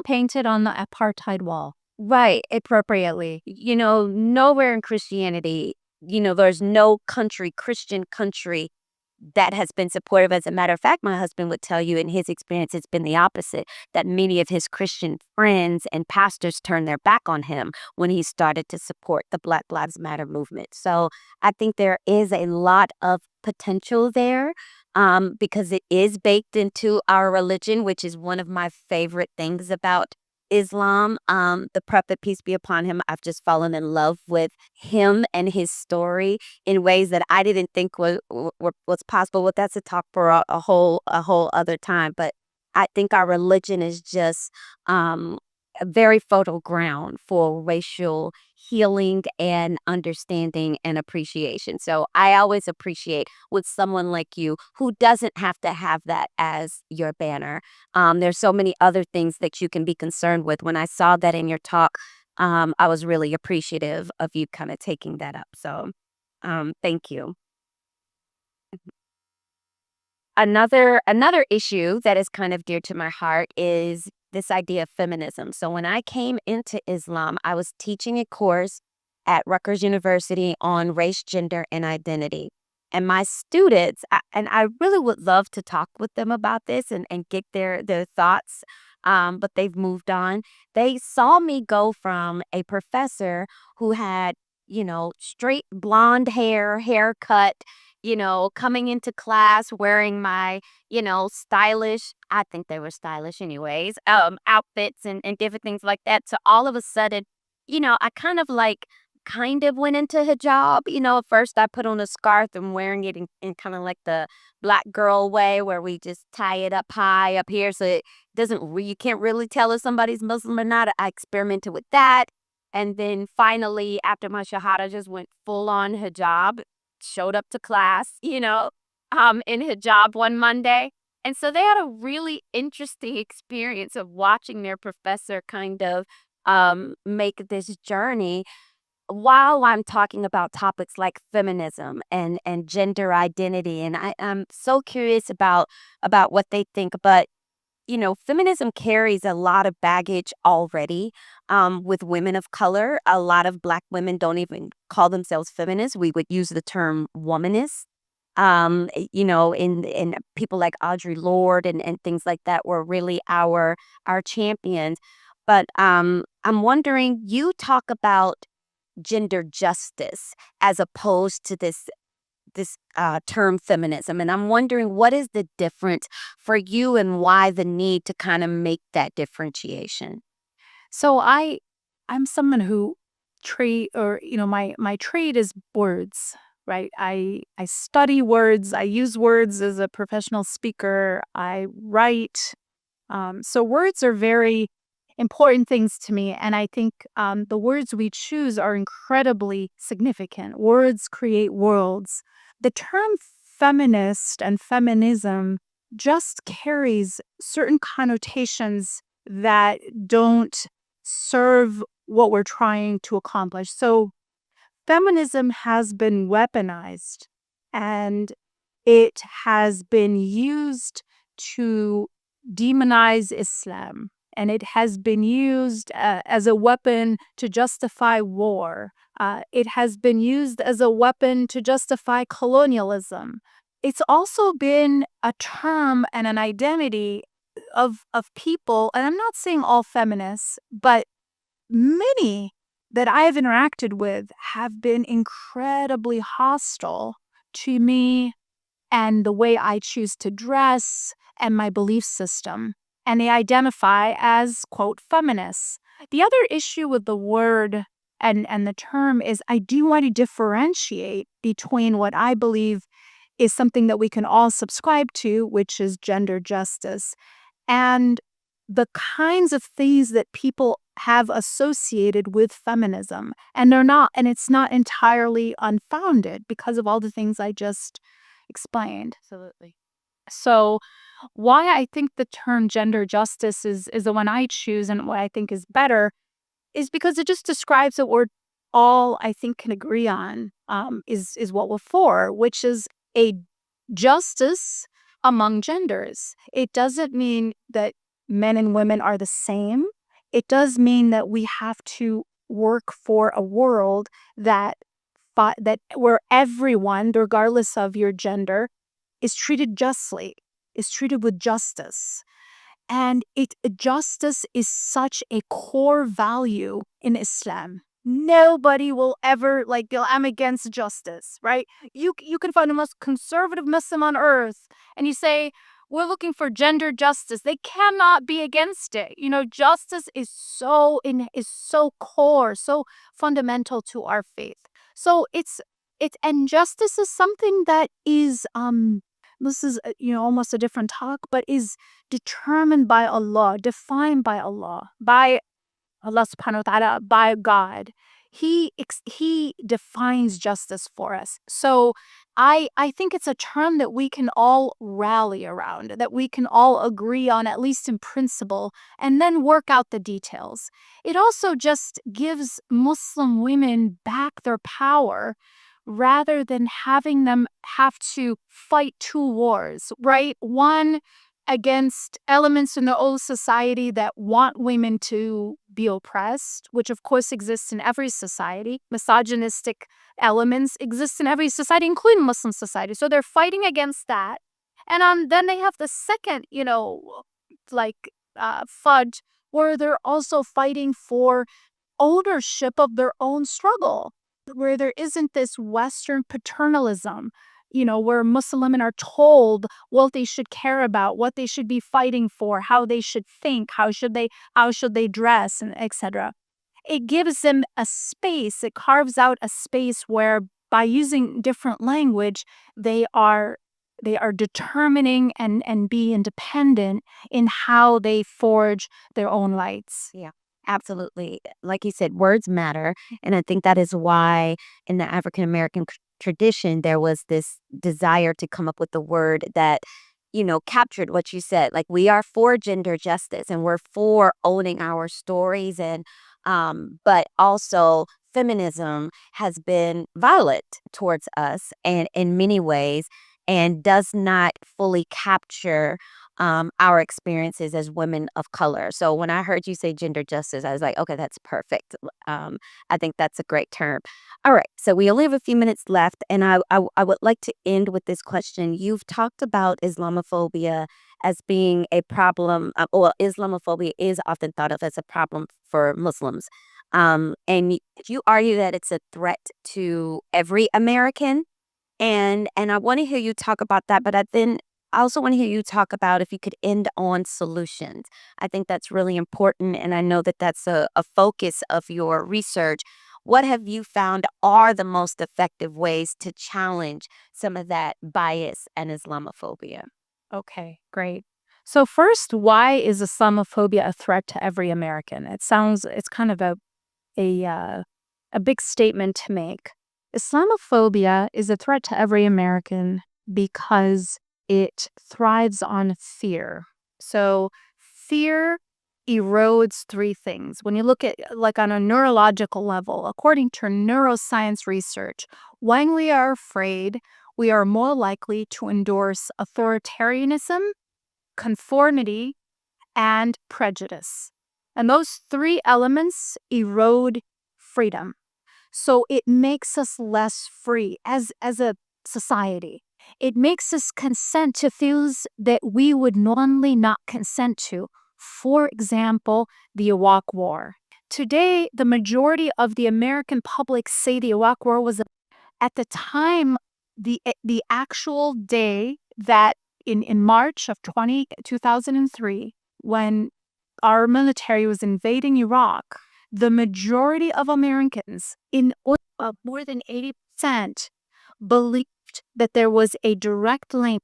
Painted on the apartheid wall. Right, appropriately. Nowhere in Christianity, there's no Christian country that has been supportive. As a matter of fact, my husband would tell you in his experience, it's been the opposite, that many of his Christian friends and pastors turned their back on him when he started to support the Black Lives Matter movement. So I think there is a lot of potential there, because it is baked into our religion, which is one of my favorite things about Islam. The Prophet, peace be upon him, I've just fallen in love with him and his story in ways that I didn't think was possible. Well, that's a talk for a whole other time. But I think our religion is just a very fertile ground for racial healing and understanding and appreciation. So I always appreciate with someone like you who doesn't have to have that as your banner. There's so many other things that you can be concerned with. When I saw that in your talk, I was really appreciative of you kind of taking that up. So thank you. Another issue that is kind of dear to my heart is this idea of feminism. So when I came into Islam, I was teaching a course at Rutgers University on race, gender, and identity. And my students, and I really would love to talk with them about this and get their thoughts, but they've moved on. They saw me go from a professor who had, straight blonde haircut, coming into class wearing my, stylish, I think they were stylish anyways, outfits and different things like that. So all of a sudden, I kind of went into hijab. At first I put on a scarf and wearing it in kind of like the black girl way where we just tie it up high up here so it you can't really tell if somebody's Muslim or not. I experimented with that. And then finally, after my shahada, just went full on hijab, showed up to class, in hijab one Monday. And so they had a really interesting experience of watching their professor kind of make this journey while I'm talking about topics like feminism and gender identity. And I'm so curious about what they think. But feminism carries a lot of baggage already, with women of color. A lot of Black women don't even call themselves feminists. We would use the term womanist. In people like Audre Lorde and things like that were really our champions. But I'm wondering, you talk about gender justice as opposed to this term feminism. And I'm wondering, what is the difference for you and why the need to kind of make that differentiation? So I'm someone who trade or my trade is words, right? I study words. I use words as a professional speaker. I write. So words are very important things to me, and I think the words we choose are incredibly significant. Words create worlds. The term feminist and feminism just carries certain connotations that don't serve what we're trying to accomplish. So feminism has been weaponized and it has been used to demonize Islam. And it has been used as a weapon to justify war. It has been used as a weapon to justify colonialism. It's also been a term and an identity of people, and I'm not saying all feminists, but many that I have interacted with have been incredibly hostile to me and the way I choose to dress and my belief system. And they identify as, quote, feminists. The other issue with the word and the term is I do want to differentiate between what I believe is something that we can all subscribe to, which is gender justice, and the kinds of things that people have associated with feminism. And it's not entirely unfounded because of all the things I just explained. Absolutely. So why I think the term gender justice is the one I choose and what I think is better is because it just describes what we're all, I think, can agree on, is what we're for, which is a justice among genders. It doesn't mean that men and women are the same. It does mean that we have to work for a world that where everyone, regardless of your gender, is treated justly, is treated with justice. And justice is such a core value in Islam. Nobody will ever I'm against justice, right? You can find the most conservative Muslim on earth, and you say we're looking for gender justice. They cannot be against it. Justice is so core, so fundamental to our faith. So and justice is something that is this is almost a different talk, but is determined by Allah, defined by Allah, by Allah subhanahu wa ta'ala, by God. He defines justice for us. So I think it's a term that we can all rally around, that we can all agree on, at least in principle, and then work out the details. It also just gives Muslim women back their power rather than having them have to fight two wars, right? One against elements in the old society that want women to be oppressed, which of course exists in every society. Misogynistic elements exist in every society, including Muslim society. So they're fighting against that. And then they have the second, fudge, where they're also fighting for ownership of their own struggle, where there isn't this Western paternalism, where Muslim women are told what they should care about, what they should be fighting for, how they should think, how should they dress, and etc. It gives them a space. It carves out a space where, by using different language, they are determining and be independent in how they forge their own lights. Yeah, absolutely. Like you said, words matter. And I think that is why in the African American tradition, there was this desire to come up with the word that, captured what you said. Like, we are for gender justice and we're for owning our stories. But also feminism has been violent towards us and in many ways, and does not fully capture our experiences as women of color. So when I heard you say gender justice, I was like, okay, that's perfect. I think that's a great term. All right, so we only have a few minutes left, and I would like to end with this question. You've talked about Islamophobia as being a problem. Islamophobia is often thought of as a problem for Muslims. And you argue that it's a threat to every American. And I want to hear you talk about that, but I also want to hear you talk about if you could end on solutions. I think that's really important, and I know that that's a focus of your research. What have you found are the most effective ways to challenge some of that bias and Islamophobia? Okay, great. So first, why is Islamophobia a threat to every American? It's kind of a big statement to make. Islamophobia is a threat to every American because it thrives on fear. So fear erodes three things. When you look at on a neurological level, according to neuroscience research, when we are afraid, we are more likely to endorse authoritarianism, conformity, and prejudice. And those three elements erode freedom. So it makes us less free as a society. It makes us consent to things that we would normally not consent to. For example, the Iraq War. Today, the majority of the American public say the Iraq War was, at the time, the actual day that in March of 2003, when our military was invading Iraq, the majority of Americans, more than 80%, believed that there was a direct link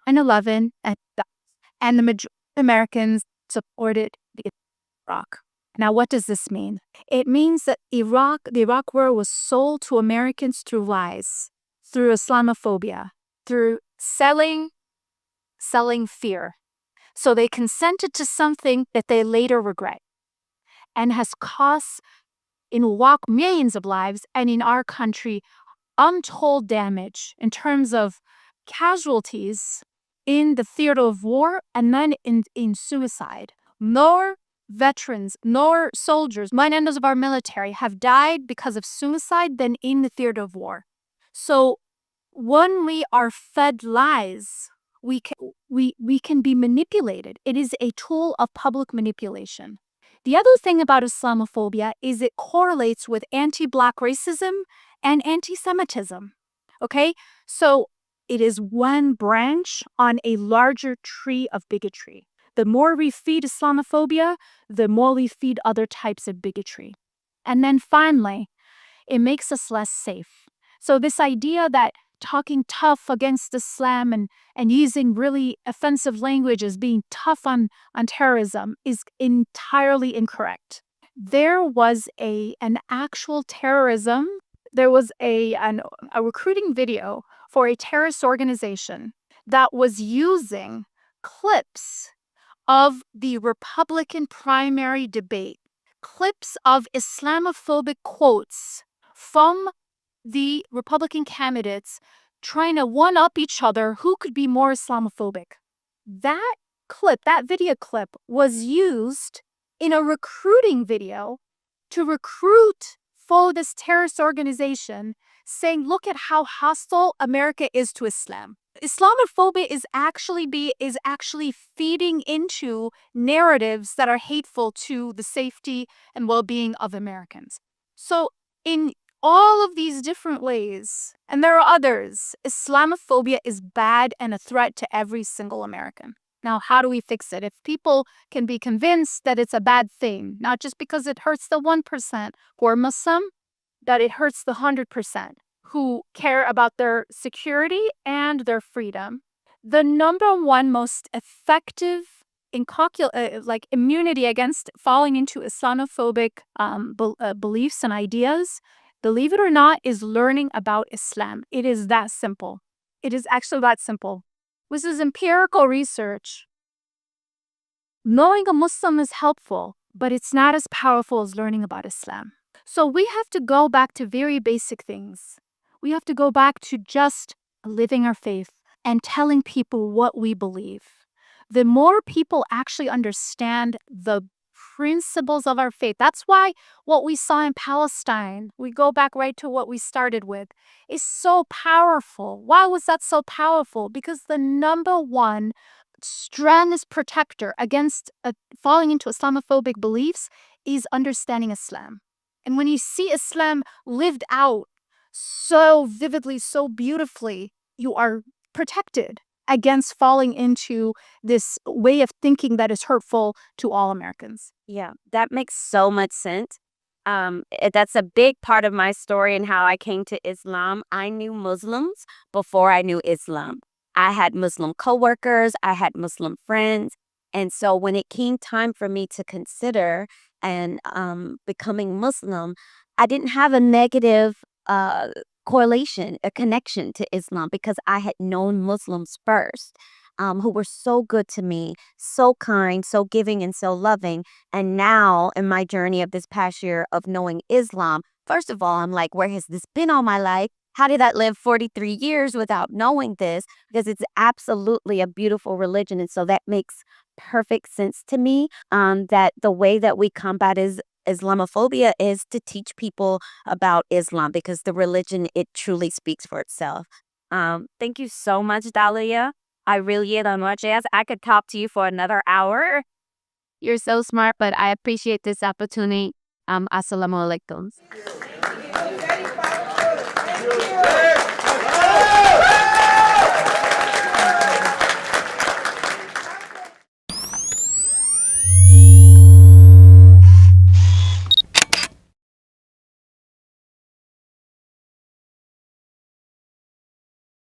9/11 and the majority of Americans supported the Iraq. Now, what does this mean? It means that the Iraq War was sold to Americans through lies, through Islamophobia, through selling fear. So they consented to something that they later regret, and has cost in Iraq millions of lives, and in our country untold damage in terms of casualties in the theater of war and then in suicide. More veterans, more soldiers, members of our military have died because of suicide than in the theater of war. So when we are fed lies, we can be manipulated. It is a tool of public manipulation. The other thing about Islamophobia is it correlates with anti-Black racism and anti-Semitism. Okay? So it is one branch on a larger tree of bigotry. The more we feed Islamophobia, the more we feed other types of bigotry. And then finally, it makes us less safe. So this idea that talking tough against Islam and using really offensive language as being tough on terrorism is entirely incorrect. There was an actual terrorism. There was a recruiting video for a terrorist organization that was using clips of the Republican primary debate, clips of Islamophobic quotes from the Republican candidates trying to one-up each other who could be more Islamophobic. That clip, that video clip, was used in a recruiting video to recruit for this terrorist organization, saying, look at how hostile America is to Islam. Islamophobia is actually feeding into narratives that are hateful to the safety and well-being of Americans. So in all of these different ways, and there are others, Islamophobia is bad and a threat to every single American. Now, how do we fix it? If people can be convinced that it's a bad thing, not just because it hurts the 1% who are Muslim, that it hurts the 100% who care about their security and their freedom, the number one most effective immunity against falling into Islamophobic beliefs and ideas, believe it or not, is learning about Islam. It is that simple. It is actually that simple. This is empirical research. Knowing a Muslim is helpful, but it's not as powerful as learning about Islam. So we have to go back to very basic things. We have to go back to just living our faith and telling people what we believe. The more people actually understand the principles of our faith, that's why what we saw in Palestine, we go back right to what we started with, is so powerful. Why was that so powerful? Because the number one strongest protector against falling into Islamophobic beliefs is understanding Islam. And when you see Islam lived out so vividly, so beautifully, you are protected against falling into this way of thinking that is hurtful to all Americans. Yeah, that makes so much sense. That's a big part of my story and how I came to Islam. I knew Muslims before I knew Islam. I had Muslim coworkers, I had Muslim friends. And so when it came time for me to consider and becoming Muslim, I didn't have a negative correlation, a connection to Islam because I had known Muslims first, who were so good to me, so kind, so giving, and so loving. And now in my journey of this past year of knowing Islam, first of all, I'm like, where has this been all my life? How did I live 43 years without knowing this? Because it's absolutely a beautiful religion. And so that makes perfect sense to me, that the way that we combat Islamophobia is to teach people about Islam because the religion, it truly speaks for itself. Thank you so much, Dalia. I really much. I could talk to you for another hour. You're so smart, but I appreciate this opportunity. Assalamu alaikum.